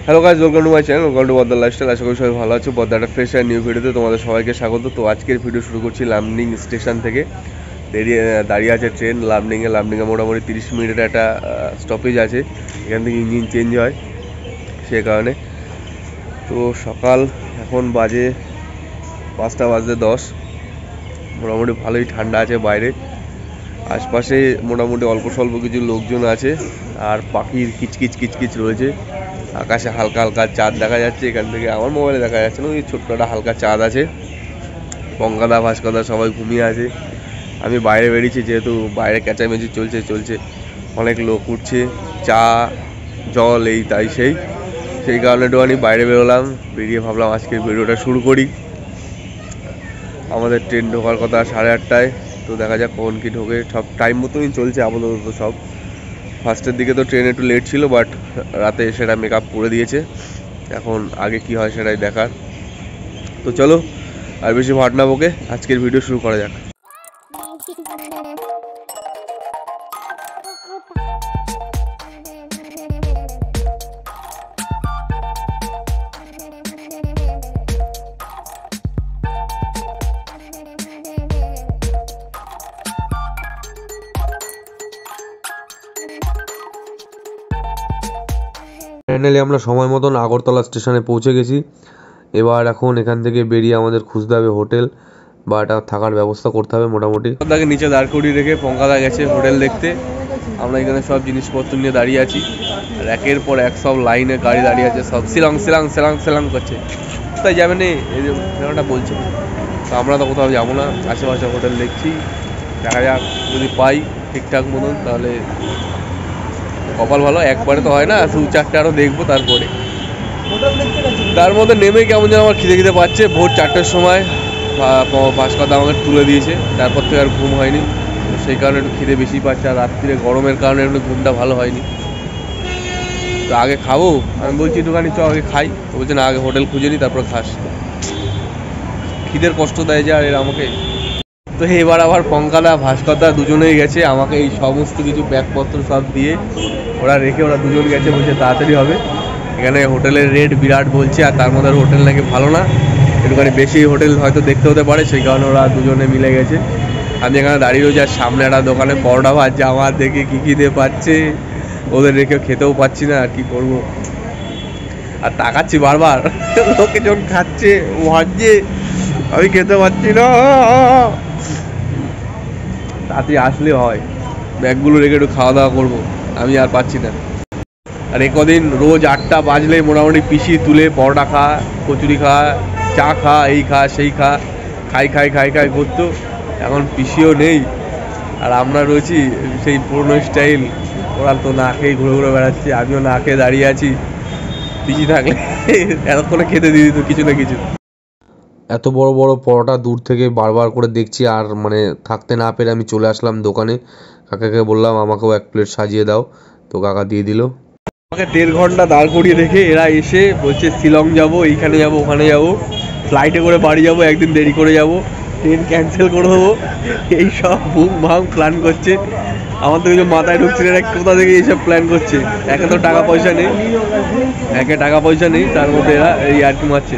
Hello guys, welcome to my channel, welcome to Boddar lifestyle. আশা করি সবাই ভালো আছো। বদ্দার একটা ফ্রেশ অ্যান্ড নিউ ভিডিওতে তোমাদের সবাইকে স্বাগত। তো আজকের ভিডিও শুরু করছি লামডিং স্টেশন থেকে। দাঁড়িয়ে আছে ট্রেন লামডিংয়ে মোটামুটি 30 মিনিটের একটা স্টপেজ আছে। এখান থেকে ইঞ্জিন চেঞ্জ হয়, সে কারণে। তো সকাল এখন বাজে 5:10। মোটামুটি ভালোই ঠান্ডা আছে বাইরে। আশপাশে মোটামুটি অল্প স্বল্প কিছু লোকজন আছে, আর পাখির কিচকিচ রয়েছে। আকাশে হালকা হালকা চাঁদ দেখা যাচ্ছে, এখান থেকে আমার মোবাইলে দেখা যাচ্ছে না, ওই ছোট্ট একটা হালকা চাঁদ আছে। পঙ্কাদা ভাস্করদা সবাই ঘুমিয়ে আছে। আমি বাইরে বেরিয়েছি, যেহেতু বাইরে ক্যাচামেচি চলছে, অনেক লোক উঠছে, চা জল এই তাই সেই কারণে একটুখানি বাইরে বেরোলাম। বেরিয়ে ভাবলাম আজকের ভিডিওটা শুরু করি। আমাদের ট্রেন ঢোকার কথা 8:30টায়। তো দেখা যাক কখন কি ঢোকে। সব টাইম মতোই চলছে আপাতত সব। ফার্স্টের দিকে তো ট্রেন একটু লেট ছিল, বাট রাতে সেটা মেক আপ করে দিয়েছে। এখন আগে কি হয় সেটাই দেখার। তো চলো আর বেশি ভাট না বকে আজকের ভিডিও শুরু করা যাক। ফাইনালি আমরা সময় মতন আগরতলা স্টেশনে পৌঁছে গেছি। এবার এখন এখান থেকে বেরিয়ে আমাদের খুঁজতে হবে হোটেল বা একটা থাকার ব্যবস্থা করতে হবে মোটামুটি। পঙ্কাদাকে নিচে দাঁড় করিয়ে রেখে পঙ্কাদা গেছে হোটেল দেখতে। আমরা এখানে সব জিনিসপত্র নিয়ে দাঁড়িয়ে আছি, আর একের পর এক সব লাইনে গাড়ি দাঁড়িয়ে আছে, সব সিলাং করছে। কোথায় যাবেন এই ব্যাপারটা বলছে। তো আমরা তো কোথাও যাবো না, আশেপাশে হোটেল দেখছি। দেখা যাক যদি পাই ঠিকঠাক মতন, তাহলে কপাল ভালো। একবারে তো হয় না, 2-4টে আরও দেখবো। তারপরে তার মধ্যে নেমে কেমন যেন আমার খিদে পাচ্ছে। ভোর 4টের সময় ভাস্করদা আমাকে তুলে দিয়েছে, তারপর থেকে আর ঘুম হয়নি। সেই কারণে একটু খিদে বেশি পাচ্ছে, আর রাত্রিরে গরমের কারণে একটু ঘুমটা ভালো হয়নি। তো আগে খাবো, আমি বলছি একটুখানি চ আগে খাই। তো বলছে না, আগে হোটেল খুঁজে নিই তারপর খাস। খিদের কষ্ট দেয় যে আর এরা আমাকে। তো এবার আবার পঙ্কাদা ভাস্করদা দুজনেই গেছে, আমাকে এই সমস্ত কিছু ব্যাগপত্র সব দিয়ে ওরা রেখে ওরা দুজন গেছে, বলছে তাড়াতাড়ি হবে। এখানে হোটেলের রেট বিরাট বলছে, আর তার মধ্যে হোটেল নাকি ভালো না, একটুখানি বেশি হোটেল হয়তো দেখতে হতে পারে, সেই কারণে ওরা দুজনে মিলে গেছে। আমি এখানে দাঁড়িয়ে রয়েছি, আর সামনে একটা দোকানে পরোটা ভাজছে। আমার দেখে কী খিদে পাচ্ছে, ওদের রেখেও খেতেও পাচ্ছি না, আর কি করব। আর তাকাচ্ছি বারবার, লোকজন খাচ্ছে ভাজছে, আমি খেতে পাচ্ছি না। তাড়াতাড়ি আসলে হয়, ব্যাগগুলো রেখে একটু খাওয়া দাওয়া করবো, আমি আর পাচ্ছি না। আর এ কদিন রোজ 8টা বাজলে মোটামুটি পিসি তুলে পরোটা খা, কচুরি খা, চা খা, এই খা সেই খা, খাই করতো। এখন পিসিও নেই, আর আমরা রয়েছি সেই পুরনো স্টাইল। ওরা তো না খেয়ে ঘুরে বেড়াচ্ছে, আমিও না খেয়ে দাঁড়িয়ে আছি। পিসি থাকলে এতক্ষণে খেতে দিয়ে দিত কিছু না কিছু। এত বড় বড় পরোটা দূর থেকে বারবার করে দেখছি, আর মানে থাকতে না পেরে আমি চলে আসলাম দোকানে। কাকাকে বললাম আমাকেও 1 প্লেট সাজিয়ে দাও, তো কাকা দিয়ে দিল। আমাকে 1.5 ঘন্টা দাঁড় করিয়ে রেখে এরা এসে বলছে শিলং যাবো, এইখানে যাবো, ওখানে যাবো, ফ্লাইটে করে বাড়ি যাবো, একদিন দেরি করে যাবো, ট্রেন ক্যান্সেল করে দেবো, এইসব বুম ভাম প্ল্যান করছে। আমার তো কিছু মাথায় ঢুকছে না, কোথা থেকে এইসব প্ল্যান করছে। একে তো টাকা পয়সা নেই, তার মধ্যে এরা এই আর কি মারছে।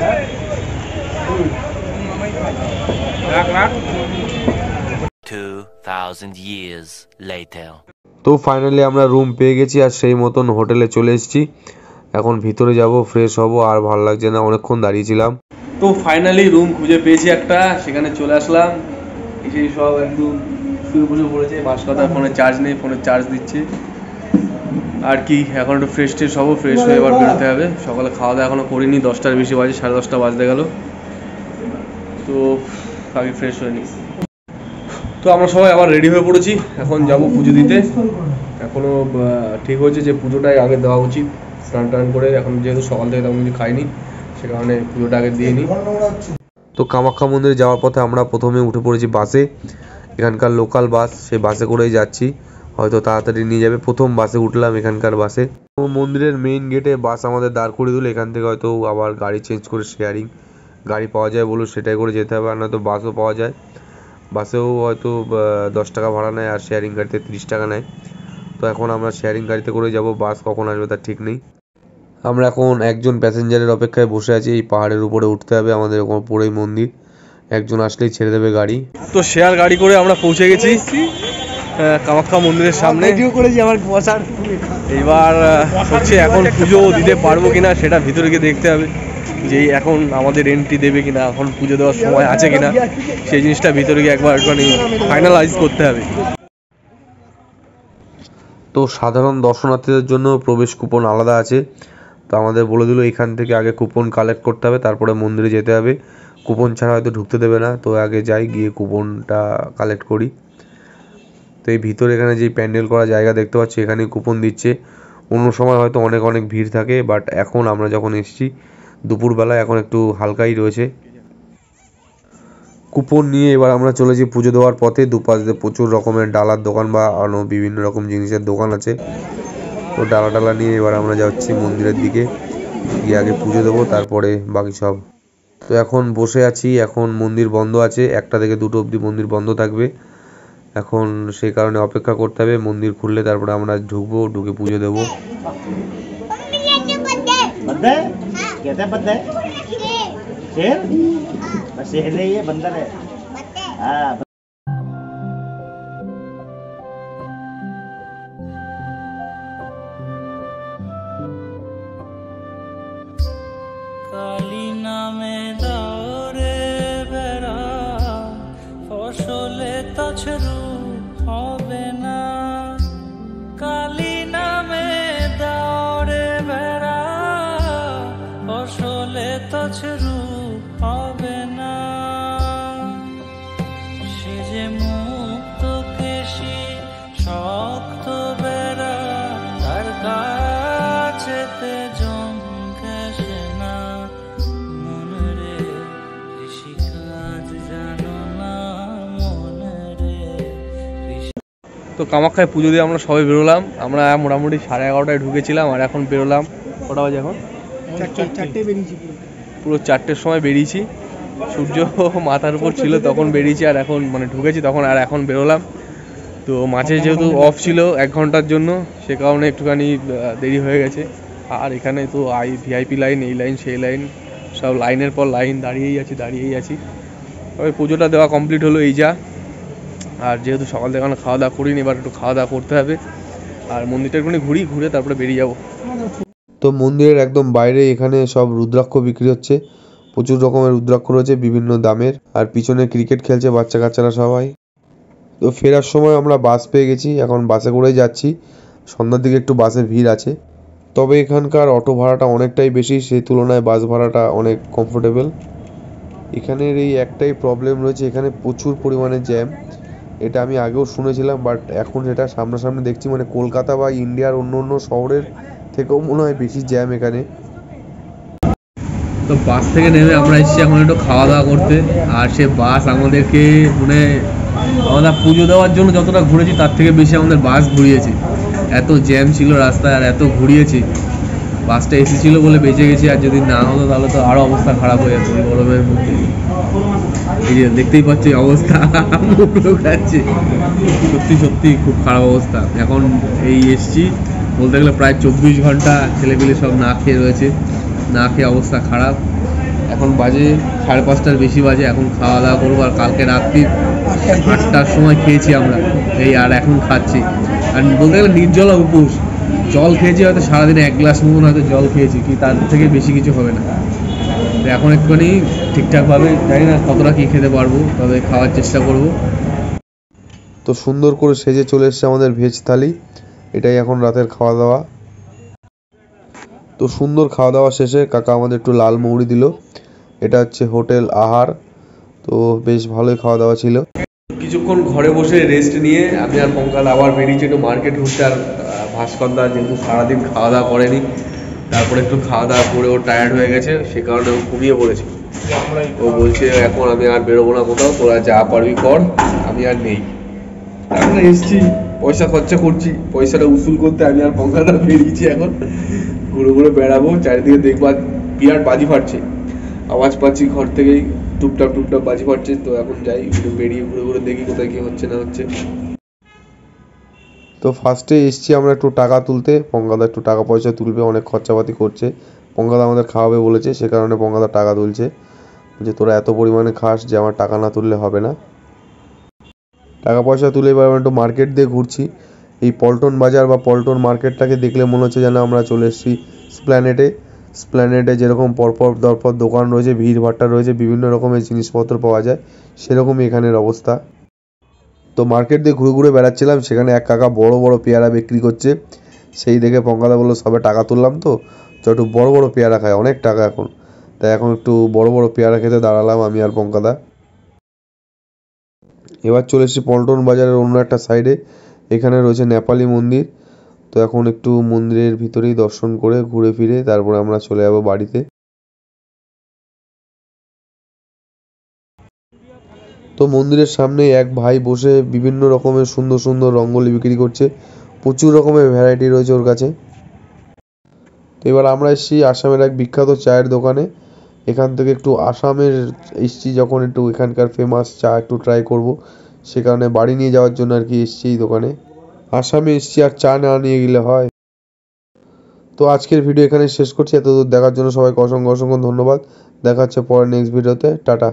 তো ফাইনালি আমরা রুম পেয়ে গেছি, আর সেই মতন হোটেলে চলে এসেছি। এখন ভিতরে যাব, ফ্রেশ হব, আর ভালো লাগছে না, অনেকক্ষণ দাঁড়িয়েছিলাম। তো ফাইনালি রুম খুঁজে পেয়েছি একটা, সেখানে চলে আসলাম। এসে সব একদম শুয়ে পড়েছে। ভাস্করদার ফোনে চার্জ নেই, ফোনে চার্জ দিচ্ছে। আর কি, এখন একটু ফ্রেশ হবো, ফ্রেশ হয়ে এবার বেরোতে হবে। সকালে খাওয়া দাওয়া এখনো করিনি, 10টার বেশি বাজে, 10:30 বাজতে গেল। তো আগে ফ্রেশ হয়ে নিই। তো আমরা সবাই আবার রেডি হয়ে পড়েছি, এখন যাব পুজো দিতে। এখনও ঠিক হয়েছে যে পুজোটাই আগে দেওয়া উচিত, স্নান টান করে। এখন যেহেতু সকাল থেকে তেমন কিছু খাইনি, সে কারণে পুজোটা আগে দিয়ে নিই। তো কামাখ্যা মন্দিরে যাওয়ার পথে আমরা প্রথমে উঠে পড়েছি বাসে। এখানকার লোকাল বাস, সেই বাসে করেই যাচ্ছি, হয়তো তাড়াতাড়ি নিয়ে যাবে। প্রথম বাসে উঠলাম এখানকার বাসে। তো মন্দিরের মেইন গেটে বাস আমাদের দাঁড় করিয়ে দিল। এখান থেকে হয়তো আবার গাড়ি চেঞ্জ করে শেয়ারিং গাড়ি পাওয়া যায় বলো, সেটাই করে যেতে হবে, আর নয়তো বাসও পাওয়া যায়। বাসেও হয়তো 10 টাকা ভাড়া নেয়, আর শেয়ারিং গাড়িতে 30 টাকা নেয়। তো এখন আমরা শেয়ারিং গাড়িতে করে যাব, বাস কখন আসবে তার ঠিক নেই। আমরা এখন একজন প্যাসেঞ্জারের অপেক্ষায় বসে আছি। এই পাহাড়ের উপরে উঠতে হবে আমাদের, উপরেই মন্দির, একজন আসলেই ছেড়ে দেবে গাড়ি। তো শেয়ার গাড়ি করে আমরা পৌঁছে গেছি কামাখ্যা মন্দিরের সামনে। এইবার হচ্ছে এখন পুজো দিতে পারবো কিনা সেটা ভিতরে গিয়ে দেখতে হবে, যে এখন আমাদের এন্ট্রি দেবে কিনা, এখন পুজো দেওয়ার সময় আছে কিনা, সেই জিনিসটা ভিতরে গিয়ে একবার ফাইনালাইজ করতে হবে। তো সাধারণ দর্শনার্থীদের জন্য প্রবেশ কুপন আলাদা আছে। তো আমাদের বলে দিল এখান থেকে আগে কুপন কালেক্ট করতে হবে, তারপরে মন্দিরে যেতে হবে। কুপন ছাড়া হয়তো ঢুকতে দেবে না, তো আগে যাই, গিয়ে কুপনটা কালেক্ট করি। তো এই ভিতরে এখানে যে প্যান্ডেল করা জায়গা দেখতে পাচ্ছি, এখানে কুপন দিচ্ছে। অন্য সময় হয়তো অনেক অনেক ভিড় থাকে, বাট এখন আমরা যখন এসেছি দুপুরবেলায়, এখন একটু হালকাই রয়েছে। কুপন নিয়ে এবার আমরা চলেছি পুজো দেওয়ার পথে। দুপাশে প্রচুর রকমের ডালার দোকান বা আরও বিভিন্ন রকম জিনিসের দোকান আছে। তো ডালা নিয়ে এবার আমরা যাচ্ছি মন্দিরের দিকে, গিয়ে আগে পুজো দেবো, তারপরে বাকি সব। তো এখন বসে আছি, এখন মন্দির বন্ধ আছে, 1টা থেকে 2টো অবধি মন্দির বন্ধ থাকবে। এখন সেই কারণে অপেক্ষা করতে হবে, মন্দির খুললে তারপরে আমরা ঢুকবো, ঢুকে পুজো দেবো। কালী নামে দাওরে বেড়া, ফসলে তছরু হবে না। কালী নামে দাওরে বেড়া, ফসলে তছরু হবে না। সে যে মুক্ত কেশি শক্ত বেড়া, তার কাছেতে জমকাশে না। মনে রে ঋষিকাজ জানো না, মনে রে। তো কামাখ্যায় পুজো দিয়ে আমরা সবাই বেরোলাম। আমরা মোটামুটি 11:30টায় ঢুকেছিলাম, আর এখন বেরোলাম কটা বাজে? এখন 4টে বেরিয়েছি, পুরো 4টের সময় বেরিয়েছি। সূর্য মাথার উপর ছিল তখন বেরিয়েছি, আর এখন ঢুকেছি তখন, আর এখন বেরোলাম। তো মাঝে যেহেতু অফ ছিল 1 ঘন্টার জন্য, সে কারণে একটুখানি দেরি হয়ে গেছে। আর এখানে তো ভিআইপি লাইন, এই লাইন সেই লাইন, সব লাইনের পর লাইন, দাঁড়িয়েই আছি। তবে পুজোটা দেওয়া কমপ্লিট হলো এই যা। আর যেহেতু সকাল থেকে এখনো খাওয়া দাওয়া করিনি, এবার একটু খাওয়া দাওয়া করতে হবে, আর মন্দিরটা একটুখানি ঘুরে তারপরে বেরিয়ে যাবো। তো মন্দিরের একদম বাইরে এখানে সব রুদ্রাক্ষ বিক্রি হচ্ছে, প্রচুর রকমের রুদ্রাক্ষ রয়েছে বিভিন্ন দামের। আর পিছনে ক্রিকেট খেলছে বাচ্চা কাচ্চারা সবাই। তো ফেরার সময় আমরা বাস পেয়ে গেছি, এখন বাসে করেই যাচ্ছি। সন্ধ্যার দিকে একটু বাসের ভিড় আছে, তবে এখানকার অটো ভাড়াটা অনেকটাই বেশি, সেই তুলনায় বাস ভাড়াটা অনেক কমফোর্টেবল। এখানের এই একটাই প্রবলেম রয়েছে, এখানে প্রচুর পরিমাণে জ্যাম। এটা আমি আগেও শুনেছিলাম, বাট এখন সেটা সামনাসামনি দেখছি, কলকাতা বা ইন্ডিয়ার অন্য শহরের থেকেও মনে হয় বেশি জ্যাম এখানে। তো বাস থেকে নেমে আমরা এসেছি এখন একটু খাওয়া দাওয়া করতে। আর সে বাস আমাদেরকে আমরা পুজো দেওয়ার জন্য যতটা ঘুরেছি তার থেকে বেশি আমাদের বাস ঘুরিয়েছে। এত জ্যাম ছিল রাস্তায়, আর এত ঘুরিয়েছে। বাসটা এসেছিল বলে বেঁচে গেছি, আর যদি না হতো তাহলে তো আরও অবস্থা খারাপ হয়ে যেত এই গরমের মধ্যে। এই যে দেখতেই পাচ্ছি অবস্থা, সত্যি খুব খারাপ অবস্থা। এখন এই এসছি, বলতে গেলে প্রায় 24 ঘন্টা ছেলেপিলে সব না খেয়ে রয়েছে, না খেয়ে অবস্থা খারাপ। এখন বাজে 5:30টার বেশি বাজে, এখন খাওয়া দাওয়া করবো। আর কালকে রাত্রি 8টার সময় খেয়েছি আমরা, এই আর এখন খাচ্ছি। আর বলতে গেলে নির্জলা উপোস, জল খেয়েছি হয়তো সারাদিনে 1 গ্লাস মতন হয়তো জল খেয়েছি, কি তার থেকে বেশি কিছু হবে না। তো এখন একটুখানি ঠিকঠাকভাবে, জানি না কতটা কী খেতে পারবো, তবে খাওয়ার চেষ্টা করব। তো সুন্দর করে সেজে চলে এসছে আমাদের ভেজ থালি, এটাই এখন রাতের খাওয়া দাওয়া। তো সুন্দর খাওয়া দাওয়া শেষে কাকা আমাদের একটু লাল মৌরি দিল। এটা হচ্ছে হোটেল আহার, তো বেশ ভালোই খাওয়া দাওয়া ছিল। কিছুক্ষণ ঘরে বসে রেস্ট নিয়ে আমি আর পঙ্কাল আবার বেরিয়েছি একটু মার্কেট ঘুরতে। আর ভাস্করদা যেহেতু সারাদিন খাওয়া দাওয়া করেনি, তারপরে একটু খাওয়া দাওয়া করে ও টায়ার্ড হয়ে গেছে, সে কারণে ও ঘুমিয়ে পড়েছে। ও বলছে এখন আমি আর বেরোবো না কোথাও, তোরা যা পারবি কর, আমি আর নেই। আমরা এসছি, পয়সা খরচা করছি, পয়সাটা উসুল করতে আমি আর পঙ্কালদা বেরিয়েছি। এখন ঘুরে বেড়াবো, চারিদিকে দেখবো। বিরাট বাজি ফাটছে, আওয়াজ পাচ্ছি ঘর থেকেই, টুপটাপ বাজি ফাটছে। তো এখন যাই, একটু বেরিয়ে ঘুরে দেখি কোথায় কি হচ্ছে না হচ্ছে। তো ফার্স্টে এসছি আমরা একটু টাকা তুলতে, পঙ্কাদা একটু টাকা পয়সা তুলবে, অনেক খরচাপাতি করছে, পঙ্কাদা আমাদের খাওয়াবে বলেছে, সে কারণে পঙ্কাদা টাকা তুলছে, যে তোরা এত পরিমাণে খাস যে আমার টাকা না তুললে হবে না। টাকা পয়সা তুলে এবার আমরা একটু মার্কেট দিয়ে ঘুরছি। এই পল্টন বাজার বা পল্টন মার্কেটটাকে দেখলে মনে হচ্ছে যেন আমরা চলে এসেছি স্প্ল্যানেটে যেরকম পরপর দরপর দোকান রয়েছে, ভিড় ভাট্টা রয়েছে, বিভিন্ন রকমের জিনিসপত্র পাওয়া যায়, সেরকমই এখানের অবস্থা। তো মার্কেট দিয়ে ঘুরে ঘুরে বেড়াচ্ছিলাম, সেখানে এক কাকা বড় বড় পেয়ারা বিক্রি করছে, সেই দেখে পঙ্কাদা বললো সবে টাকা তুললাম তো একটু বড় বড় পেয়ারা খায়, অনেক টাকা এখন, তাই এখন একটু বড় বড় পেয়ারা খেতে দাঁড়ালাম আমি আর পঙ্কাদা। এবার চলে এসেছি পল্টন বাজারের অন্য একটা সাইডে, এখানে রয়েছে নেপালি মন্দির। তো এখন একটু মন্দিরের ভিতরেই দর্শন করে ঘুরে ফিরে তারপরে আমরা চলে যাবো বাড়িতে। তো মন্দিরের সামনে এক ভাই বসে বিভিন্ন রকমের সুন্দর সুন্দর রঙ্গোলি বিক্রি করছে, প্রচুর রকমের ভ্যারাইটি রয়েছে ওর কাছে। তো এবার আমরা এসেছি আসামের এক বিখ্যাত চায়ের দোকানে, এখান থেকে একটু আসামের এসছি যখন, একটু এখানকার ফেমাস চা একটু ট্রাই করব, সে কারণে বাড়ি নিয়ে যাওয়ার জন্য আর কি এসছি এই দোকানে। আসামে এসছি আর চা না নিয়ে গেলে হয়। তো আজকের ভিডিও এখানে শেষ করছি, এতদূর দেখার জন্য সবাইকে অসংখ্য অসংখ্য ধন্যবাদ। দেখা হচ্ছে পরের নেক্সট ভিডিওতে, টাটা।